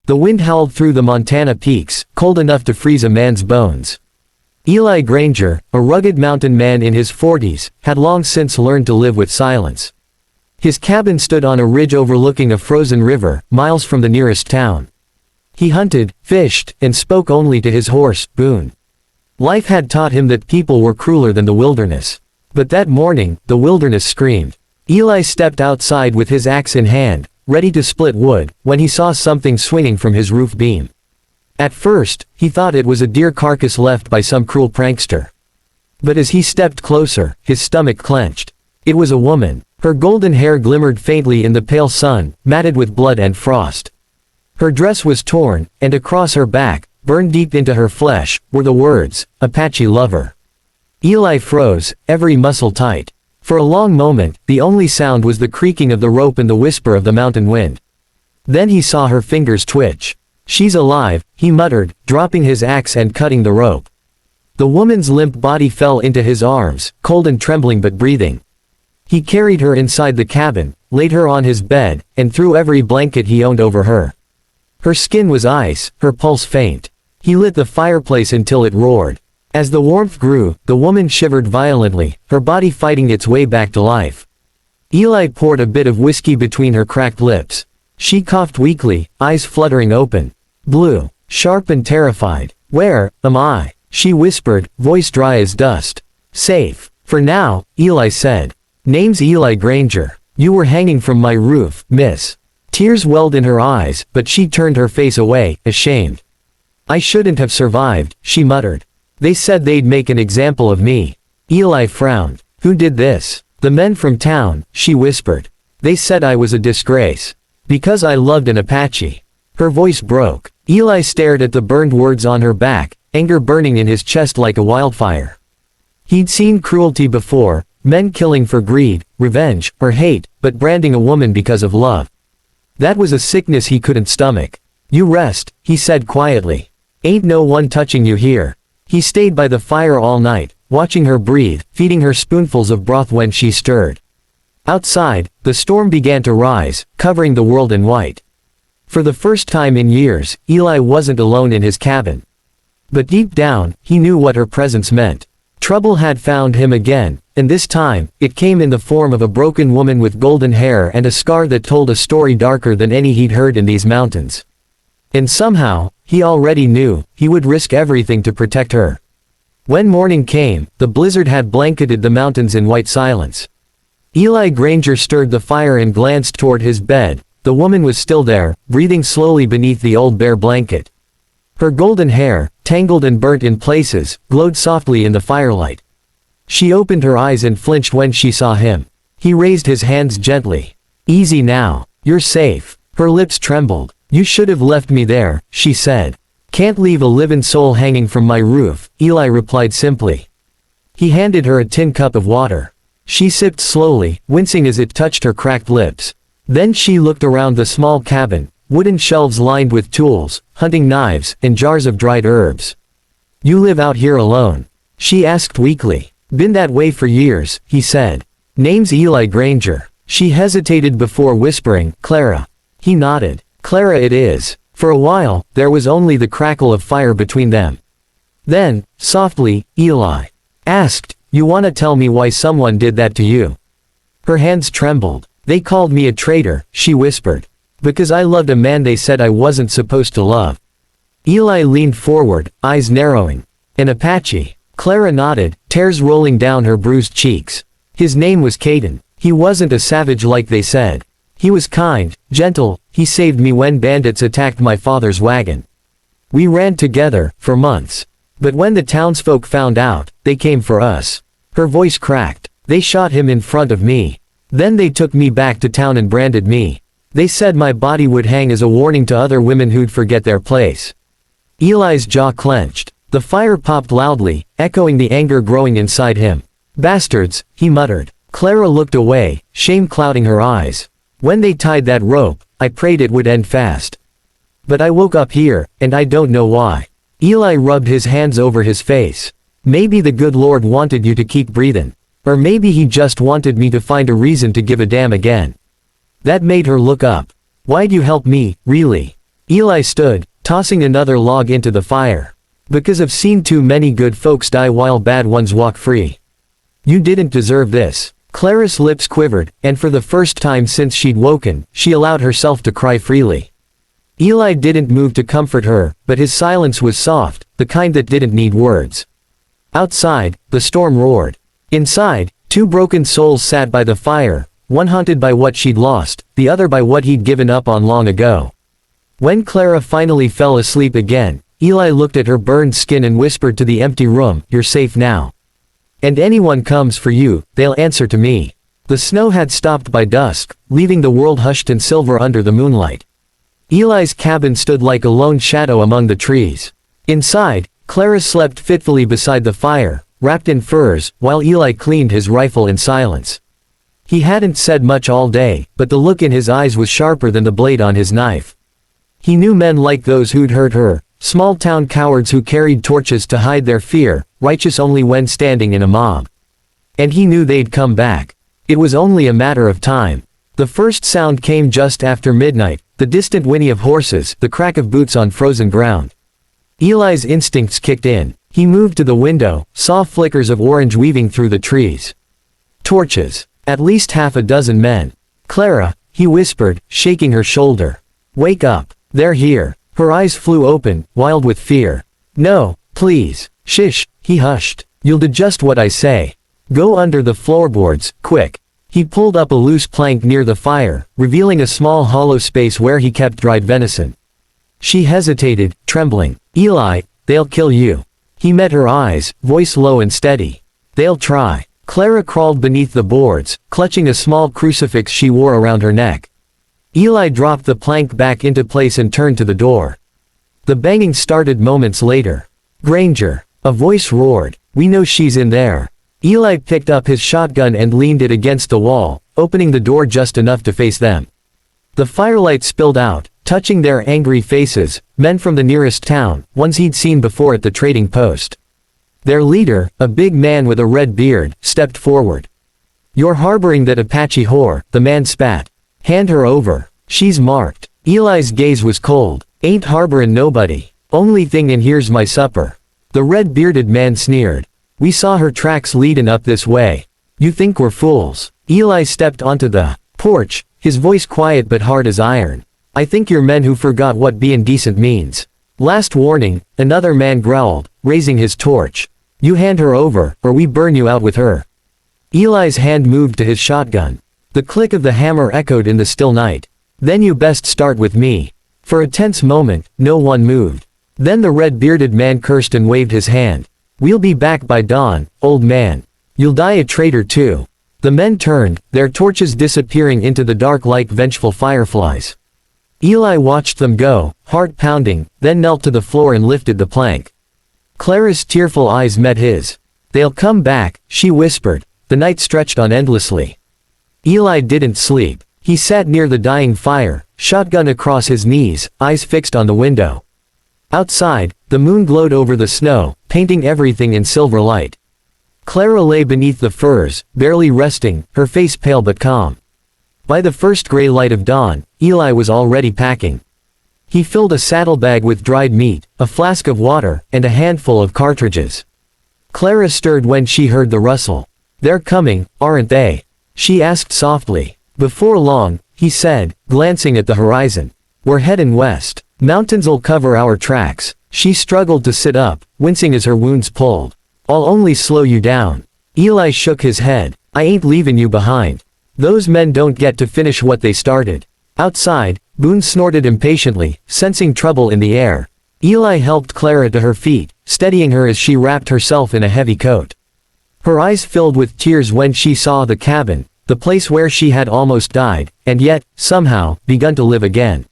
The wind howled through the Montana peaks, cold enough to freeze a man's bones. Eli Granger, a rugged mountain man in his 40s, had long since learned to live with silence. His cabin stood on a ridge overlooking a frozen river, miles from the nearest town. He hunted, fished, and spoke only to his horse, Boone. Life had taught him that people were crueler than the wilderness. But that morning, the wilderness screamed. Eli stepped outside with his axe in hand, ready to split wood, when he saw something swinging from his roof beam. At first, he thought it was a deer carcass left by some cruel prankster. But as he stepped closer, his stomach clenched. It was a woman. Her golden hair glimmered faintly in the pale sun, matted with blood and frost. Her dress was torn, and across her back, burned deep into her flesh, were the words, "Apache lover." Eli froze, every muscle tight. For a long moment, the only sound was the creaking of the rope and the whisper of the mountain wind. Then he saw her fingers twitch. "She's alive," he muttered, dropping his axe and cutting the rope. The woman's limp body fell into his arms, cold and trembling but breathing. He carried her inside the cabin, laid her on his bed, and threw every blanket he owned over her. Her skin was ice, her pulse faint. He lit the fireplace until it roared. As the warmth grew, the woman shivered violently, her body fighting its way back to life. Eli poured a bit of whiskey between her cracked lips. She coughed weakly, eyes fluttering open. Blue, sharp and terrified. "Where am I?" she whispered, voice dry as dust. "Safe. For now," Eli said. "Name's Eli Granger. You were hanging from my roof, miss." Tears welled in her eyes, but she turned her face away, ashamed. "I shouldn't have survived," she muttered. "They said they'd make an example of me." Eli frowned. "Who did this?" "The men from town," she whispered. "They said I was a disgrace. Because I loved an Apache." Her voice broke. Eli stared at the burned words on her back, anger burning in his chest like a wildfire. He'd seen cruelty before, men killing for greed, revenge, or hate, but branding a woman because of love. That was a sickness he couldn't stomach. "You rest," he said quietly. "Ain't no one touching you here." He stayed by the fire all night, watching her breathe, feeding her spoonfuls of broth when she stirred. Outside, the storm began to rise, covering the world in white. For the first time in years, Eli wasn't alone in his cabin. But deep down, he knew what her presence meant. Trouble had found him again, and this time, it came in the form of a broken woman with golden hair and a scar that told a story darker than any he'd heard in these mountains. And somehow, he already knew, he would risk everything to protect her. When morning came, the blizzard had blanketed the mountains in white silence. Eli Granger stirred the fire and glanced toward his bed. The woman was still there, breathing slowly beneath the old bare blanket. Her golden hair, tangled and burnt in places, glowed softly in the firelight. She opened her eyes and flinched when she saw him. He raised his hands gently. "Easy now. You're safe." Her lips trembled. "You should have left me there," she said. "Can't leave a livin' soul hanging from my roof," Eli replied simply. He handed her a tin cup of water. She sipped slowly, wincing as it touched her cracked lips. Then she looked around the small cabin, wooden shelves lined with tools, hunting knives, and jars of dried herbs. "You live out here alone?" she asked weakly. "Been that way for years," he said. "Name's Eli Granger." She hesitated before whispering, "Clara." He nodded. "Clara it is." For a while, there was only the crackle of fire between them. Then, softly, Eli asked, "You wanna tell me why someone did that to you?" Her hands trembled. "They called me a traitor," she whispered. "Because I loved a man they said I wasn't supposed to love." Eli leaned forward, eyes narrowing. "An Apache." Clara nodded, tears rolling down her bruised cheeks. "His name was Caden. He wasn't a savage like they said. He was kind, gentle. He saved me when bandits attacked my father's wagon. We ran together, for months. But when the townsfolk found out, they came for us." Her voice cracked. "They shot him in front of me. Then they took me back to town and branded me. They said my body would hang as a warning to other women who'd forget their place." Eli's jaw clenched. The fire popped loudly, echoing the anger growing inside him. "Bastards," he muttered. Clara looked away, shame clouding her eyes. "When they tied that rope, I prayed it would end fast. But I woke up here, and I don't know why." Eli rubbed his hands over his face. "Maybe the good Lord wanted you to keep breathing. Or maybe he just wanted me to find a reason to give a damn again." That made her look up. "Why'd you help me, really?" Eli stood, tossing another log into the fire. Because I've seen too many good folks die while bad ones walk free. You didn't deserve this. Clara's lips quivered, and for the first time since she'd woken, she allowed herself to cry freely. Eli didn't move to comfort her, but his silence was soft, the kind that didn't need words. Outside, the storm roared. Inside, two broken souls sat by the fire, one haunted by what she'd lost, the other by what he'd given up on long ago. When Clara finally fell asleep again, Eli looked at her burned skin and whispered to the empty room, "You're safe now. And anyone comes for you, they'll answer to me." The snow had stopped by dusk, leaving the world hushed and silver under the moonlight. Eli's cabin stood like a lone shadow among the trees. Inside, Clara slept fitfully beside the fire, wrapped in furs, while Eli cleaned his rifle in silence. He hadn't said much all day, but the look in his eyes was sharper than the blade on his knife. He knew men like those who'd hurt her, small-town cowards who carried torches to hide their fear, righteous only when standing in a mob. And he knew they'd come back. It was only a matter of time. The first sound came just after midnight, the distant whinny of horses, the crack of boots on frozen ground. Eli's instincts kicked in. He moved to the window, saw flickers of orange weaving through the trees. Torches. At least half a dozen men. "Clara," he whispered, shaking her shoulder. "Wake up. They're here." Her eyes flew open, wild with fear. "No, please." "Shish," he hushed. "You'll do just what I say. Go under the floorboards, quick." He pulled up a loose plank near the fire, revealing a small hollow space where he kept dried venison. She hesitated, trembling. "Eli, they'll kill you." He met her eyes, voice low and steady. "They'll try." Clara crawled beneath the boards, clutching a small crucifix she wore around her neck. Eli dropped the plank back into place and turned to the door. The banging started moments later. "Granger," a voice roared. "We know she's in there." Eli picked up his shotgun and leaned it against the wall, opening the door just enough to face them. The firelight spilled out, touching their angry faces, men from the nearest town, ones he'd seen before at the trading post. Their leader, a big man with a red beard, stepped forward. "You're harboring that Apache whore," the man spat. "Hand her over. She's marked." Eli's gaze was cold. "Ain't harborin' nobody. Only thing in here's my supper." The red-bearded man sneered. "We saw her tracks leadin' up this way. You think we're fools?" Eli stepped onto the porch, his voice quiet but hard as iron. "I think you're men who forgot what bein' decent means. Last warning," another man growled, raising his torch. "You hand her over, or we burn you out with her." Eli's hand moved to his shotgun. The click of the hammer echoed in the still night. "Then you best start with me." For a tense moment, no one moved. Then the red-bearded man cursed and waved his hand. "We'll be back by dawn, old man. You'll die a traitor too." The men turned, their torches disappearing into the dark like vengeful fireflies. Eli watched them go, heart pounding, then knelt to the floor and lifted the plank. Clara's tearful eyes met his. "They'll come back," she whispered. The night stretched on endlessly. Eli didn't sleep. He sat near the dying fire, shotgun across his knees, eyes fixed on the window. Outside, the moon glowed over the snow, painting everything in silver light. Clara lay beneath the firs, barely resting, her face pale but calm. By the first gray light of dawn, Eli was already packing. He filled a saddlebag with dried meat, a flask of water, and a handful of cartridges. Clara stirred when she heard the rustle. "They're coming, aren't they?" she asked softly. "Before long," he said, glancing at the horizon. "We're headin' west. Mountains'll cover our tracks." She struggled to sit up, wincing as her wounds pulled. "I'll only slow you down." Eli shook his head. "I ain't leaving you behind. Those men don't get to finish what they started." Outside, Boone snorted impatiently, sensing trouble in the air. Eli helped Clara to her feet, steadying her as she wrapped herself in a heavy coat. Her eyes filled with tears when she saw the cabin, the place where she had almost died, and yet, somehow, begun to live again.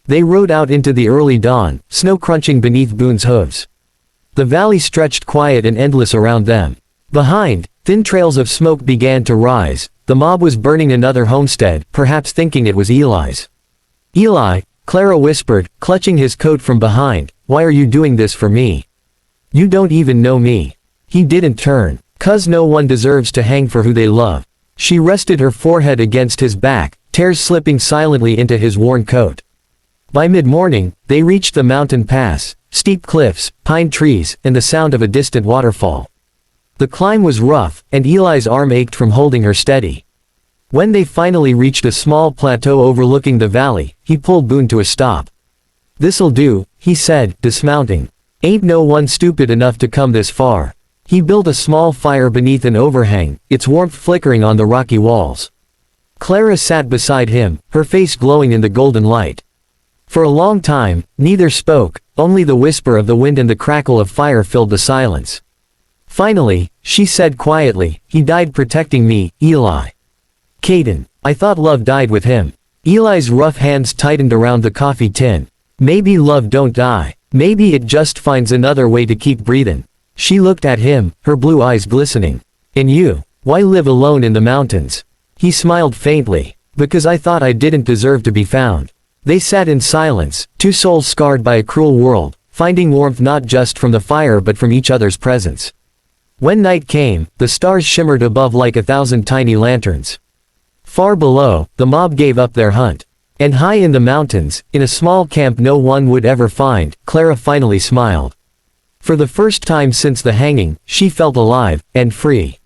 They rode out into the early dawn, snow crunching beneath Boone's hooves. The valley stretched quiet and endless around them. Behind, thin trails of smoke began to rise. The mob was burning another homestead, perhaps thinking it was Eli's. "Eli," Clara whispered, clutching his coat from behind, "why are you doing this for me? You don't even know me." He didn't turn. "'Cause no one deserves to hang for who they love." She rested her forehead against his back, tears slipping silently into his worn coat. By mid-morning, they reached the mountain pass, steep cliffs, pine trees, and the sound of a distant waterfall. The climb was rough, and Eli's arm ached from holding her steady. When they finally reached a small plateau overlooking the valley, he pulled Boone to a stop. "This'll do," he said, dismounting. "Ain't no one stupid enough to come this far." He built a small fire beneath an overhang, its warmth flickering on the rocky walls. Clara sat beside him, her face glowing in the golden light. For a long time, neither spoke, only the whisper of the wind and the crackle of fire filled the silence. Finally, she said quietly, "He died protecting me, Eli. Caden. I thought love died with him." Eli's rough hands tightened around the coffee tin. "Maybe love don't die. Maybe it just finds another way to keep breathing." She looked at him, her blue eyes glistening. "And you? Why live alone in the mountains?" He smiled faintly. "Because I thought I didn't deserve to be found." They sat in silence, two souls scarred by a cruel world, finding warmth not just from the fire but from each other's presence. When night came, the stars shimmered above like 1,000 tiny lanterns. Far below, the mob gave up their hunt. And high in the mountains, in a small camp no one would ever find, Clara finally smiled. For the first time since the hanging, she felt alive, and free.